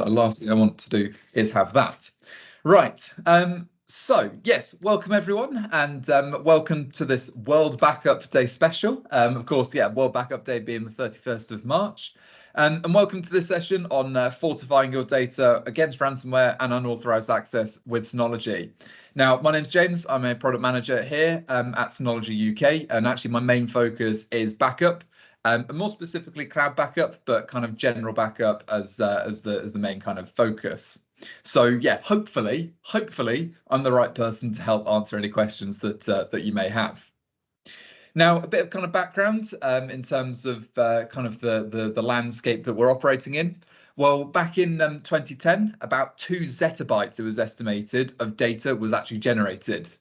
the last thing I want to do is have that. Right. So yes, welcome everyone, and welcome to this World Backup Day special. Of course, yeah, World Backup Day being the 31st of March. And welcome to this session on fortifying your data against ransomware and unauthorized access with Synology. Now, my name's James. I'm a product manager here at Synology UK, and actually my main focus is backup. And more specifically cloud backup, but kind of general backup as the main kind of focus. So yeah, hopefully I'm the right person to help answer any questions that you may have. Now, a bit of kind of background in terms of kind of the landscape that we're operating in. Well, back in 2010, about 2 zettabytes, it was estimated, of data was actually generated.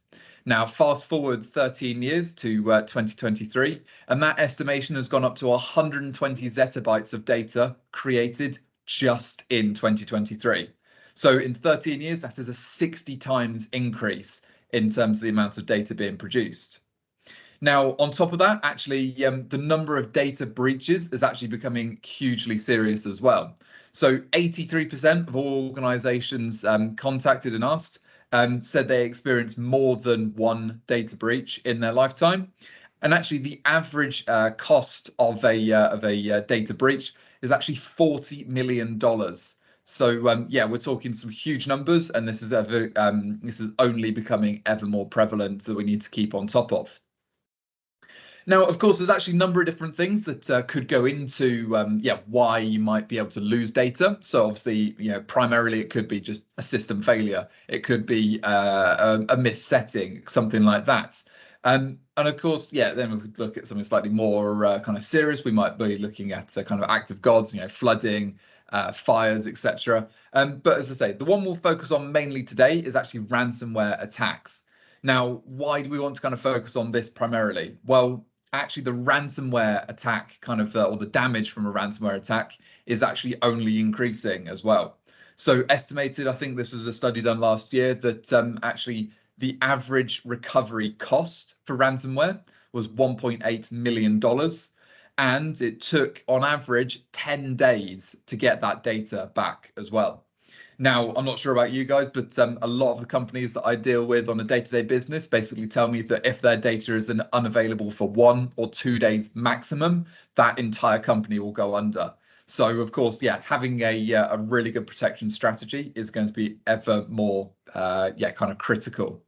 Now, fast forward 13 years to 2023, and that estimation has gone up to 120 zettabytes of data created just in 2023. So in 13 years, that is a 60 times increase in terms of the amount of data being produced. Now, on top of that, actually, the number of data breaches is actually becoming hugely serious as well. So 83% of all organizations contacted and asked said they experienced more than one data breach in their lifetime. And actually, the average cost of a data breach is actually $40 million. So yeah, we're talking some huge numbers, and this is only becoming ever more prevalent that we need to keep on top of. Now, of course, there's actually a number of different things that could go into why you might be able to lose data. So obviously, primarily it could be just a system failure. It could be a missetting, something like that. And of course, yeah, then if we look at something slightly more kind of serious, we might be looking at kind of act of gods, flooding, fires, etc. But as I say, the one we'll focus on mainly today is actually ransomware attacks. Now, why do we want to kind of focus on this primarily? Well, actually the ransomware attack kind of or the damage from a ransomware attack is actually only increasing as well. So estimated, I think this was a study done last year, that actually the average recovery cost for ransomware was $1.8 million, and it took on average 10 days to get that data back as well. Now, I'm not sure about you guys, but a lot of the companies that I deal with on a day-to-day business basically tell me that if their data is unavailable for 1 or 2 days maximum, that entire company will go under. So, of course, yeah, having a really good protection strategy is going to be ever more, kind of critical.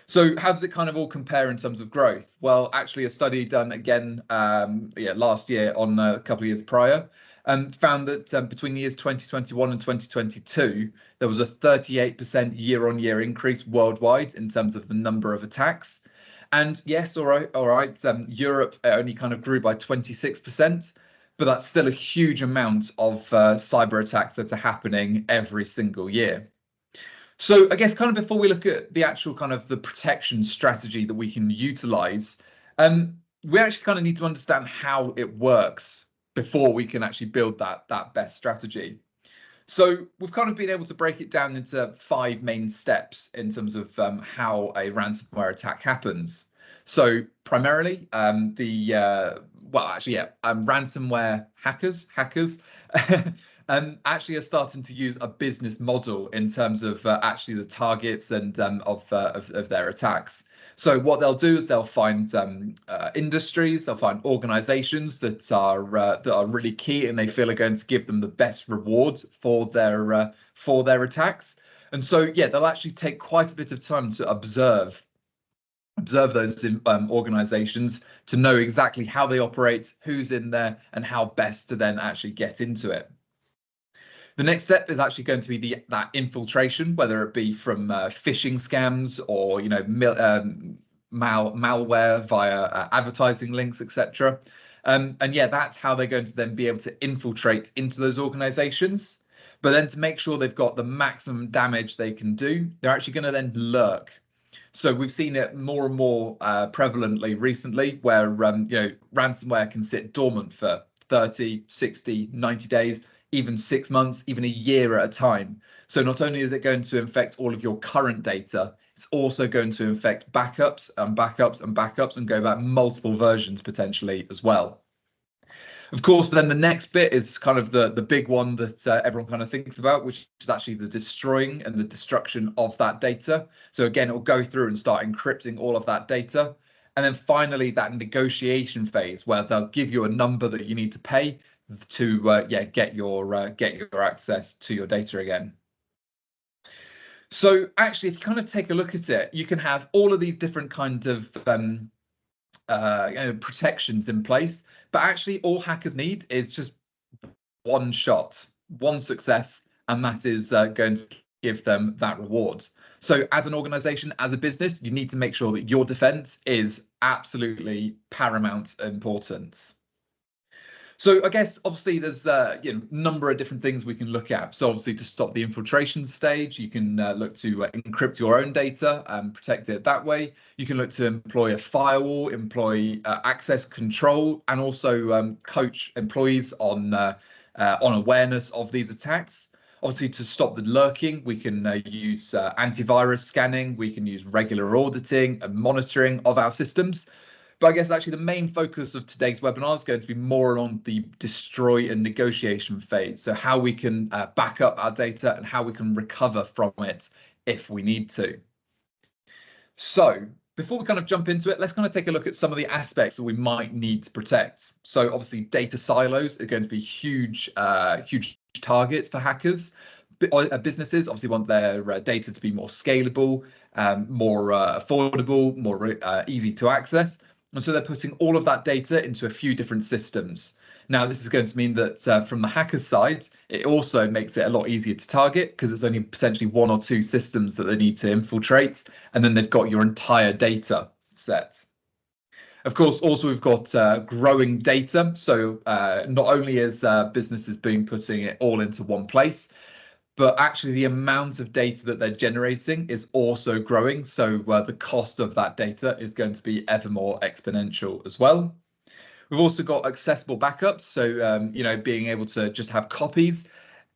So how does it kind of all compare in terms of growth? Well, actually, a study done again, last year on a couple of years prior, found that between the years 2021 and 2022, there was a 38% year-on-year increase worldwide in terms of the number of attacks. And yes, all right, Europe only kind of grew by 26%, but that's still a huge amount of cyber attacks that are happening every single year. So I guess kind of before we look at the actual kind of the protection strategy that we can utilize, we actually kind of need to understand how it works before we can actually build that best strategy. So we've kind of been able to break it down into 5 main steps in terms of how a ransomware attack happens. So primarily, ransomware hackers actually are starting to use a business model in terms of actually the targets and of their attacks. So what they'll do is they'll find industries, they'll find organizations that are really key and they feel are going to give them the best rewards for their attacks. And so yeah, they'll actually take quite a bit of time to observe those organizations to know exactly how they operate, who's in there, and how best to then actually get into it. The next step is actually going to be that infiltration, whether it be from phishing scams or malware via advertising links, etc. And yeah, that's how they're going to then be able to infiltrate into those organizations. But then to make sure they've got the maximum damage they can do, they're actually going to then lurk. So we've seen it more and more prevalently recently, where ransomware can sit dormant for 30, 60, 90 days, even 6 months, even a year at a time. So not only is it going to infect all of your current data, it's also going to infect backups and backups and backups and go back multiple versions potentially as well. Of course, then the next bit is kind of the big one that everyone kind of thinks about, which is actually the destroying and the destruction of that data. So again, it will go through and start encrypting all of that data. And then finally, that negotiation phase where they'll give you a number that you need to pay to get your access to your data again. So actually, if you kind of take a look at it, you can have all of these different kinds of protections in place, but actually all hackers need is just one shot, one success, and that is going to give them that reward. So as an organization, as a business, you need to make sure that your defense is absolutely paramount importance. So I guess obviously there's number of different things we can look at. So obviously to stop the infiltration stage, you can look to encrypt your own data and protect it that way. You can look to employ a firewall, employ access control, and also coach employees on awareness of these attacks. Obviously, to stop the lurking, we can use antivirus scanning. We can use regular auditing and monitoring of our systems. But I guess actually the main focus of today's webinar is going to be more on the destroy and negotiation phase. So how we can back up our data and how we can recover from it if we need to. So before we kind of jump into it, let's kind of take a look at some of the aspects that we might need to protect. So obviously data silos are going to be huge targets for hackers. Businesses obviously want their data to be more scalable, more affordable, more easy to access. And so they're putting all of that data into a few different systems. Now, this is going to mean that from the hacker's side, it also makes it a lot easier to target because it's only potentially one or two systems that they need to infiltrate. And then they've got your entire data set. Of course, also we've got growing data. So not only is businesses putting it all into one place, but actually the amount of data that they're generating is also growing. So the cost of that data is going to be ever more exponential as well. We've also got accessible backups. So, being able to just have copies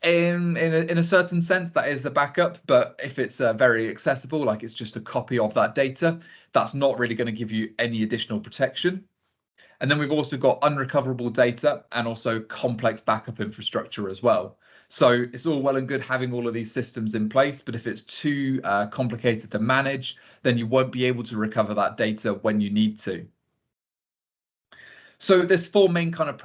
in a certain sense, that is a backup. But if it's very accessible, like it's just a copy of that data, that's not really going to give you any additional protection. And then we've also got unrecoverable data and also complex backup infrastructure as well. So it's all well and good having all of these systems in place, but if it's too complicated to manage, then you won't be able to recover that data when you need to. So there's four main kind of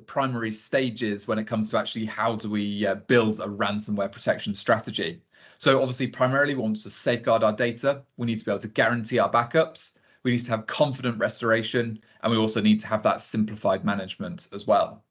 primary stages when it comes to actually how do we build a ransomware protection strategy. So obviously, primarily we want to safeguard our data. We need to be able to guarantee our backups. We need to have confident restoration, and we also need to have that simplified management as well.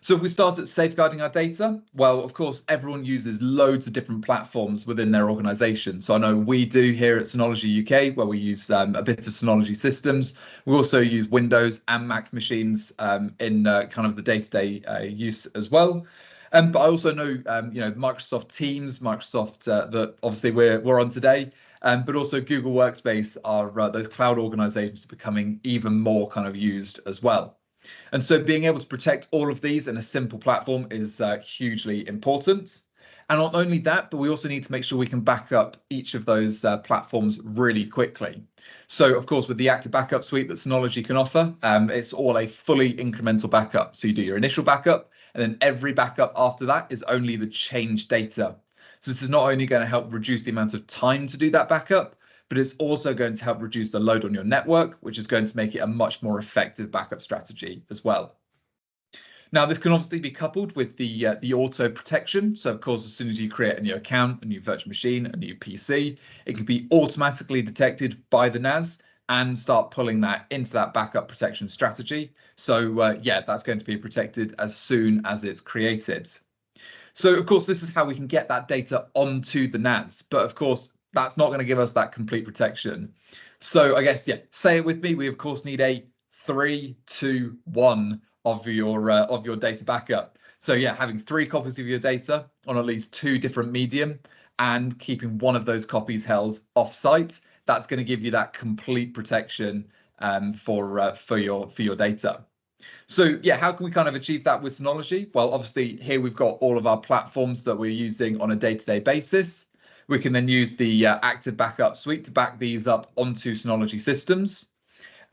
So if we start at safeguarding our data, well, of course, everyone uses loads of different platforms within their organization. So I know we do here at Synology UK, where we use a bit of Synology systems. We also use Windows and Mac machines in kind of the day-to-day use as well. But I also know, Microsoft Teams, Microsoft that obviously we're on today, but also Google Workspace are those cloud organizations becoming even more kind of used as well. And so being able to protect all of these in a simple platform is hugely important. And not only that, but we also need to make sure we can back up each of those platforms really quickly. So, of course, with the Active Backup Suite that Synology can offer, it's all a fully incremental backup. So you do your initial backup, and then every backup after that is only the changed data. So this is not only going to help reduce the amount of time to do that backup, but it's also going to help reduce the load on your network, which is going to make it a much more effective backup strategy as well. Now, this can obviously be coupled with the auto protection. So, of course, as soon as you create a new account, a new virtual machine, a new PC, it can be automatically detected by the NAS and start pulling that into that backup protection strategy. So, that's going to be protected as soon as it's created. So, of course, this is how we can get that data onto the NAS. But, of course, that's not going to give us that complete protection. So I guess, say it with me. We, of course, need a 3, 2, 1 of your data backup. So having 3 copies of your data on at least 2 different medium and keeping one of those copies held off-site, that's going to give you that complete protection for your data. So how can we kind of achieve that with Synology? Well, obviously here we've got all of our platforms that we're using on a day-to-day basis. We can then use the Active Backup Suite to back these up onto Synology systems.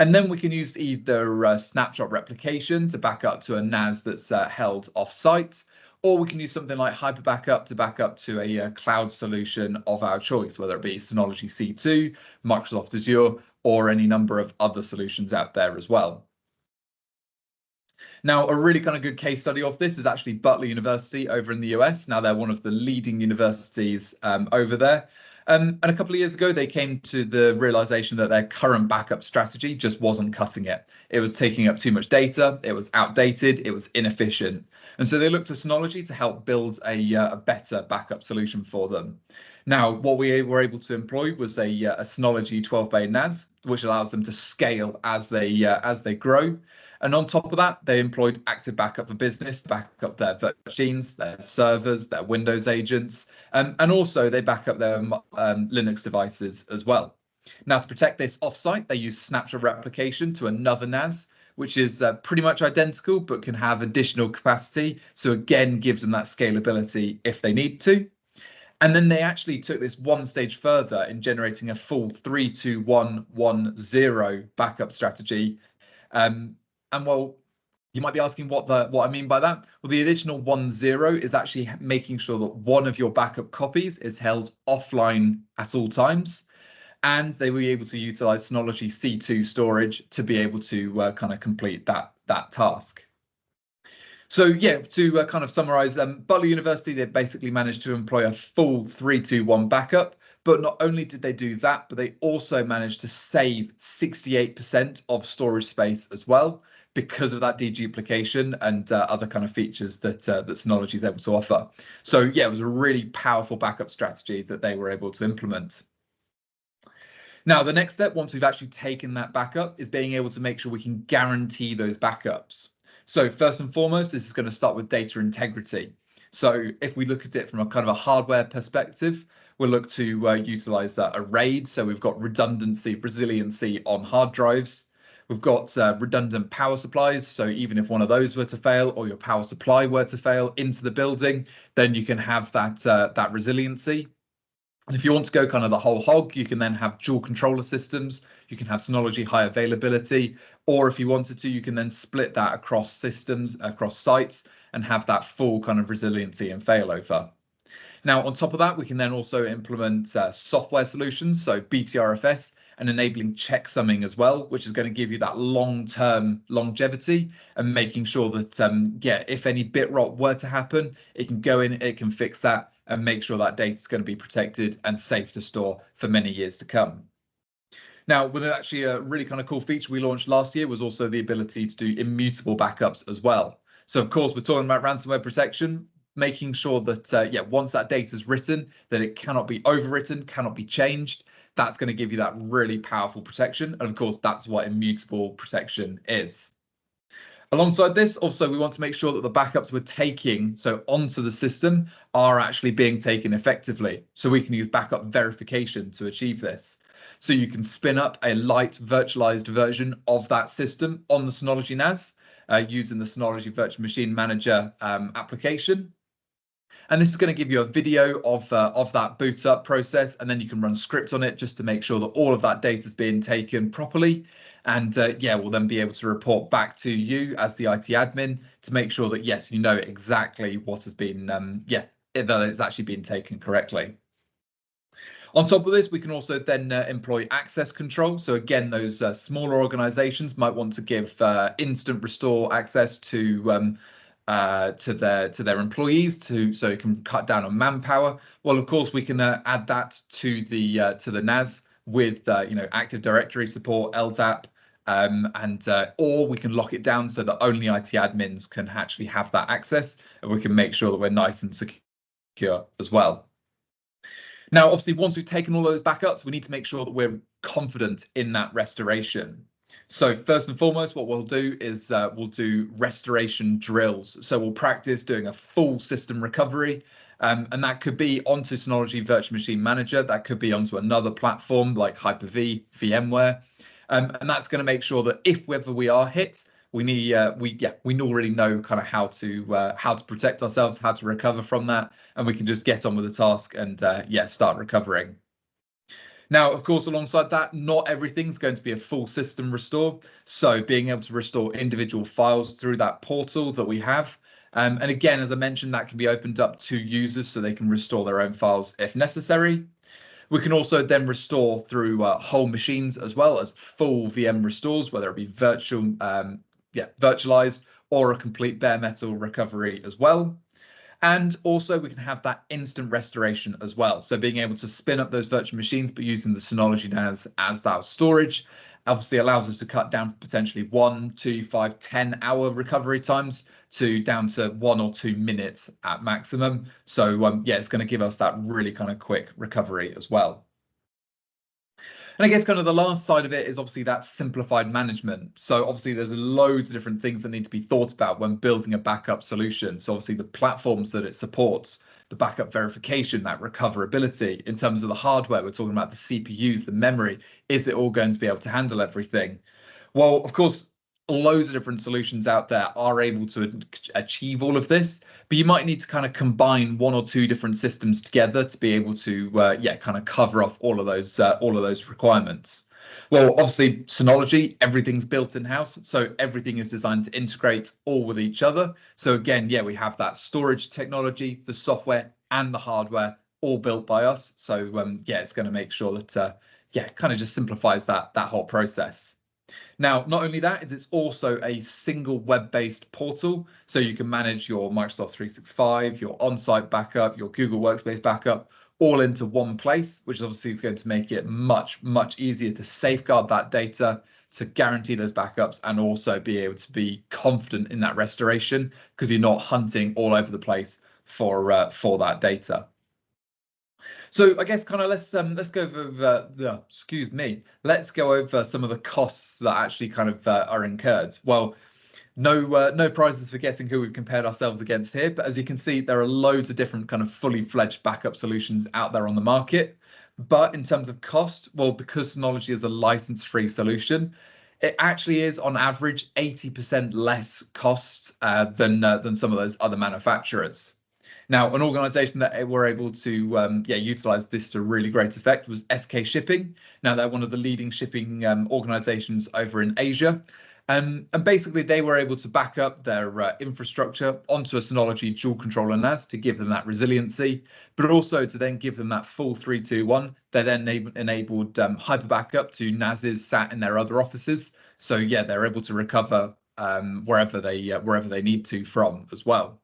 And then we can use either snapshot replication to back up to a NAS that's held off-site, or we can use something like Hyper Backup to back up to a cloud solution of our choice, whether it be Synology C2, Microsoft Azure, or any number of other solutions out there as well. Now, a really kind of good case study of this is actually Butler University over in the US. Now, they're one of the leading universities over there. And a couple of years ago, they came to the realization that their current backup strategy just wasn't cutting it. It was taking up too much data, it was outdated, it was inefficient. And so they looked to Synology to help build a better backup solution for them. Now, what we were able to employ was a Synology 12-bay NAS, which allows them to scale as they grow. And on top of that, they employed Active Backup for Business to back up their virtual machines, their servers, their Windows agents, and also they back up their Linux devices as well. Now, to protect this offsite, they use snapshot replication to another NAS, which is pretty much identical, but can have additional capacity. So again, gives them that scalability if they need to. And then they actually took this one stage further in generating a full 3-2-1-1-0 backup strategy. And well, you might be asking what I mean by that. Well, the additional 1-0 is actually making sure that one of your backup copies is held offline at all times. And they were able to utilize Synology C2 storage to be able to kind of complete that task. So yeah, to kind of summarize, Butler University, they basically managed to employ a full 3-2-1 backup. But not only did they do that, but they also managed to save 68% of storage space as well, because of that deduplication and other kind of features that Synology is able to offer. So yeah, it was a really powerful backup strategy that they were able to implement. Now, the next step, once we've actually taken that backup, is being able to make sure we can guarantee those backups. So first and foremost, this is going to start with data integrity. So if we look at it from a kind of a hardware perspective, we'll look to utilize a RAID. So we've got redundancy, resiliency on hard drives. We've got redundant power supplies. So even if one of those were to fail or your power supply were to fail into the building, then you can have that resiliency. And if you want to go kind of the whole hog, you can then have dual controller systems. You can have Synology high availability, or if you wanted to, you can then split that across systems, across sites, and have that full kind of resiliency and failover. Now, on top of that, we can then also implement software solutions, so BTRFS, and enabling checksumming as well, which is going to give you that long-term longevity and making sure that, yeah, if any bit rot were to happen, it can go in, it can fix that, and make sure that data is going to be protected and safe to store for many years to come. Now, with actually a really kind of cool feature we launched last year was also the ability to do immutable backups as well. So, of course, we're talking about ransomware protection, making sure that, yeah, once that data is written, that it cannot be overwritten, cannot be changed. That's going to give you that really powerful protection. And of course, that's what immutable protection is. Alongside this, also, we want to make sure that the backups we're taking, so onto the system, are actually being taken effectively. So we can use backup verification to achieve this. So you can spin up a light virtualized version of that system on the Synology NAS using the Synology Virtual Machine Manager application. And this is going to give you a video of that boot up process, and then you can run script on it just to make sure that all of that data is being taken properly. And yeah, we'll then be able to report back to you as the IT admin to make sure that, yes, you know exactly what has been, yeah, that it's actually been taken correctly. On top of this, we can also then employ access control. So again, those smaller organizations might want to give instant restore access to their employees so it can cut down on manpower. Well, of course, we can add that to the NAS with you know, Active Directory support, LDAP, or we can lock it down so that only IT admins can actually have that access, and we can make sure that we're nice and secure as well. Now, obviously, once we've taken all those backups, we need to make sure that we're confident in that restoration. So first and foremost, what we'll do is we'll do restoration drills. So we'll practice doing a full system recovery, and that could be onto Synology Virtual Machine Manager. That could be onto another platform like Hyper-V, VMware, and that's going to make sure that if ever we are hit, we already know kind of how to protect ourselves, how to recover from that, and we can just get on with the task and yeah, start recovering. Now, of course, alongside that, not everything's going to be a full system restore. So being able to restore individual files through that portal that we have. And again, as I mentioned, that can be opened up to users so they can restore their own files if necessary. We can also then restore through whole machines as well as full VM restores, whether it be virtualized or a complete bare metal recovery as well. And also we can have that instant restoration as well. So being able to spin up those virtual machines, but using the Synology NAS as that storage, obviously allows us to cut down potentially 1, 2, 5, 10-hour recovery times to down to 1 or 2 minutes at maximum. So yeah, it's going to give us that really kind of quick recovery as well. And I guess kind of the last side of it is obviously that simplified management. So obviously there's loads of different things that need to be thought about when building a backup solution. So obviously the platforms that it supports, the backup verification, that recoverability. In terms of the hardware, we're talking about the CPUs, the memory. Is it all going to be able to handle everything? Well, of course, loads of different solutions out there are able to achieve all of this, but you might need to kind of combine 1 or 2 different systems together to be able to kind of cover off all of those requirements. Well, obviously Synology, everything's built in-house, so everything is designed to integrate all with each other. So again, yeah, we have that storage technology, the software and the hardware all built by us. So yeah, it's going to make sure that kind of just simplifies that whole process. Now, not only that, it's also a single web-based portal, so you can manage your Microsoft 365, your on-site backup, your Google Workspace backup, all into one place, which obviously is going to make it much, much easier to safeguard that data, to guarantee those backups, and also be able to be confident in that restoration because you're not hunting all over the place for that data. So I guess kind of let's go over let's go over some of the costs that actually kind of are incurred. Well, no prizes for guessing who we've compared ourselves against here, but as you can see, there are loads of different kind of fully fledged backup solutions out there on the market. But in terms of cost, well, because Synology is a license-free solution, it actually is on average 80% less cost than some of those other manufacturers. Now, an organization that were able to utilize this to really great effect was SK Shipping. Now, they're one of the leading shipping organizations over in Asia. And basically, they were able to back up their infrastructure onto a Synology dual controller NAS to give them that resiliency, but also to then give them that full 3-2-1. They then enabled hyper backup to NASs sat in their other offices. So yeah, they're able to recover wherever they need to from as well.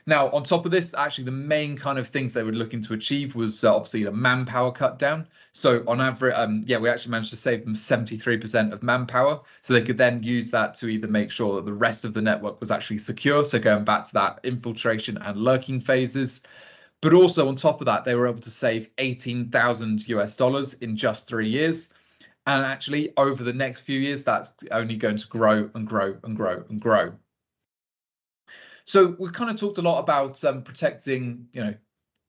Now, on top of this, actually, the main kind of things they were looking to achieve was obviously the manpower cut down. So on average, we actually managed to save them 73% of manpower. So they could then use that to either make sure that the rest of the network was actually secure. So going back to that infiltration and lurking phases. But also on top of that, they were able to save $18,000 in just 3 years. And actually, over the next few years, that's only going to grow and grow and grow and grow. So we've kind of talked a lot about protecting,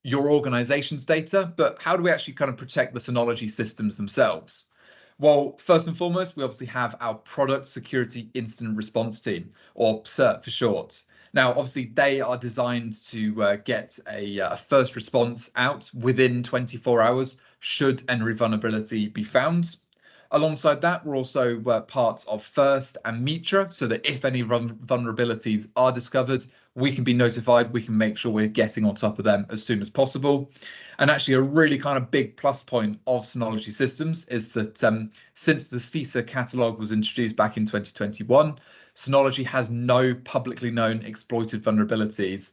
your organization's data, but how do we actually kind of protect the Synology systems themselves? Well, first and foremost, we obviously have our Product Security Incident Response Team, or PSIRT for short. Now, obviously, they are designed to get a first response out within 24 hours should any vulnerability be found. Alongside that, we're also part of FIRST and Mitra, so that if any vulnerabilities are discovered, we can be notified, we can make sure we're getting on top of them as soon as possible. And actually a really kind of big plus point of Synology systems is that since the CISA catalog was introduced back in 2021, Synology has no publicly known exploited vulnerabilities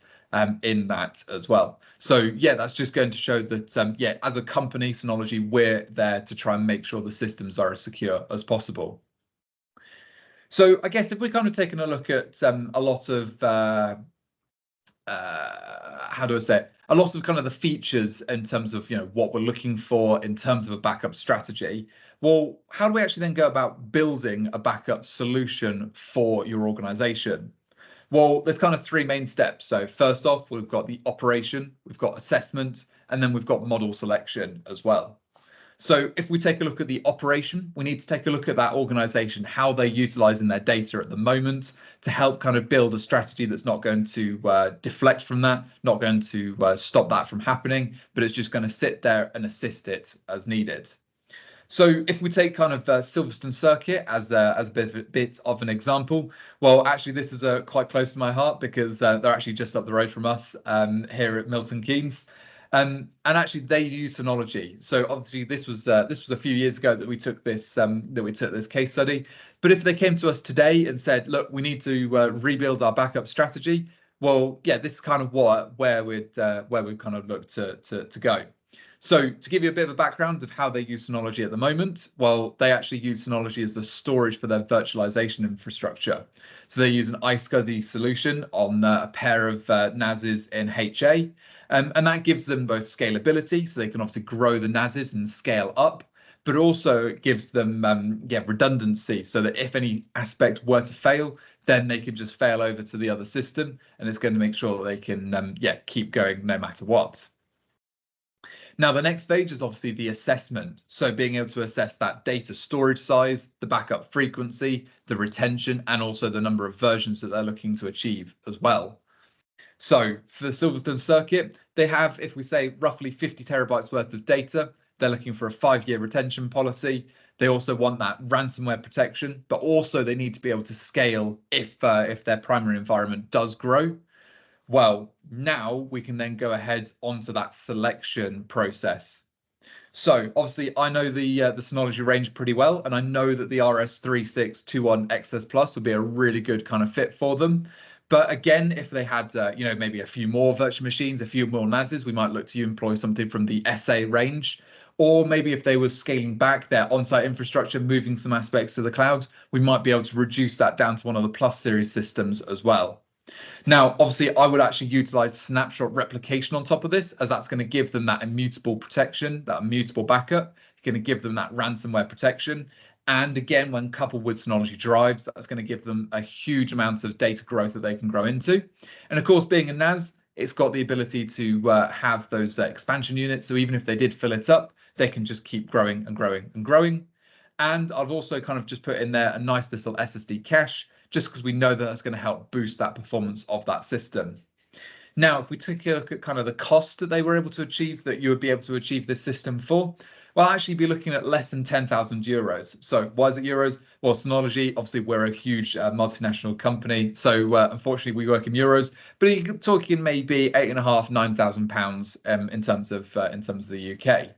in that as well. So yeah, that's just going to show that as a company, Synology, we're there to try and make sure the systems are as secure as possible. So I guess if we're kind of taking a look at a lot of a lot of kind of the features in terms of what we're looking for in terms of a backup strategy. Well, how do we actually then go about building a backup solution for your organization? Well, there's kind of 3 main steps. So first off, we've got the operation, we've got assessment, and then we've got model selection as well. So if we take a look at the operation, we need to take a look at that organization, how they're utilizing their data at the moment to help kind of build a strategy that's not going to deflect from that, not going to stop that from happening, but it's just going to sit there and assist it as needed. So if we take kind of Silverstone Circuit as a bit of an example, well, actually this is quite close to my heart because they're actually just up the road from us here at Milton Keynes. And actually they use Synology. So obviously this was a few years ago that we took this case study. But if they came to us today and said, look, we need to rebuild our backup strategy, well, yeah, this is kind of where we'd kind of look to go. So to give you a bit of a background of how they use Synology at the moment, well, they actually use Synology as the storage for their virtualization infrastructure. So they use an iSCSI solution on a pair of NASes in HA, and that gives them both scalability, so they can obviously grow the NASes and scale up, but also it gives them redundancy, so that if any aspect were to fail, then they can just fail over to the other system, and it's going to make sure that they can keep going no matter what. Now, the next stage is obviously the assessment. So being able to assess that data storage size, the backup frequency, the retention, and also the number of versions that they're looking to achieve as well. So for the Silverstone Circuit, they have, if we say, roughly 50 terabytes worth of data. They're looking for a 5-year retention policy. They also want that ransomware protection, but also they need to be able to scale if their primary environment does grow. Well, now we can then go ahead onto that selection process. So obviously I know the Synology range pretty well, and I know that the RS3621 XS Plus would be a really good kind of fit for them. But again, if they had maybe a few more virtual machines, a few more NASes, we might look to employ something from the SA range. Or maybe if they were scaling back their on-site infrastructure, moving some aspects to the cloud, we might be able to reduce that down to one of the Plus series systems as well. Now, obviously, I would actually utilize snapshot replication on top of this, as that's going to give them that immutable protection, that immutable backup, going to give them that ransomware protection. And again, when coupled with Synology drives, that's going to give them a huge amount of data growth that they can grow into. And of course, being a NAS, it's got the ability to have those expansion units. So even if they did fill it up, they can just keep growing and growing and growing. And I've also kind of just put in there a nice little SSD cache, just because we know that that's going to help boost that performance of that system. Now, if we take a look at kind of the cost that they were able to achieve, that you would be able to achieve this system for, well, actually be looking at less than 10,000 euros. So why is it euros? Well, Synology, obviously we're a huge multinational company. So unfortunately we work in euros, but you're talking maybe £8,500 to £9,000 in terms of the UK.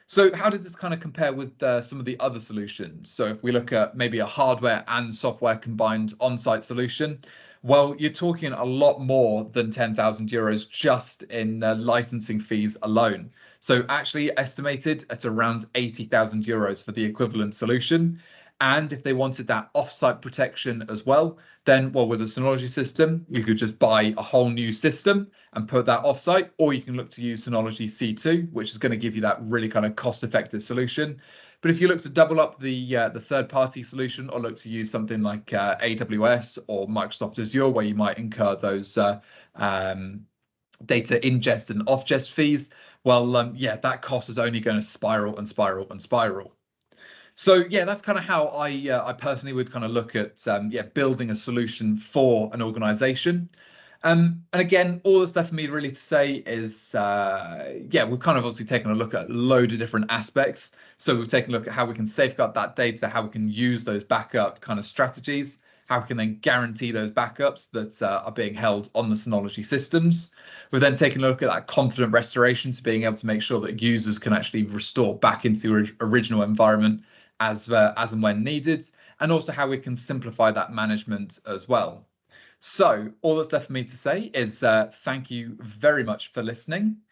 So how does this kind of compare with some of the other solutions? So if we look at maybe a hardware and software combined on-site solution, well, you're talking a lot more than 10,000 euros just in licensing fees alone. So actually estimated at around 80,000 euros for the equivalent solution. And if they wanted that off-site protection as well, then, well, with a Synology system, you could just buy a whole new system and put that off-site, or you can look to use Synology C2, which is going to give you that really kind of cost-effective solution. But if you look to double up the third-party solution, or look to use something like AWS or Microsoft Azure, where you might incur those data ingest and off-gest fees, well, that cost is only going to spiral and spiral and spiral. So yeah, that's kind of how I personally would kind of look at building a solution for an organization. And again, all that's left for me really to say is, we've kind of obviously taken a look at a load of different aspects. So we've taken a look at how we can safeguard that data, how we can use those backup kind of strategies, how we can then guarantee those backups that are being held on the Synology systems. We've then taken a look at that confident restoration, so being able to make sure that users can actually restore back into the original environment as and when needed, and also how we can simplify that management as well. So all that's left for me to say is thank you very much for listening.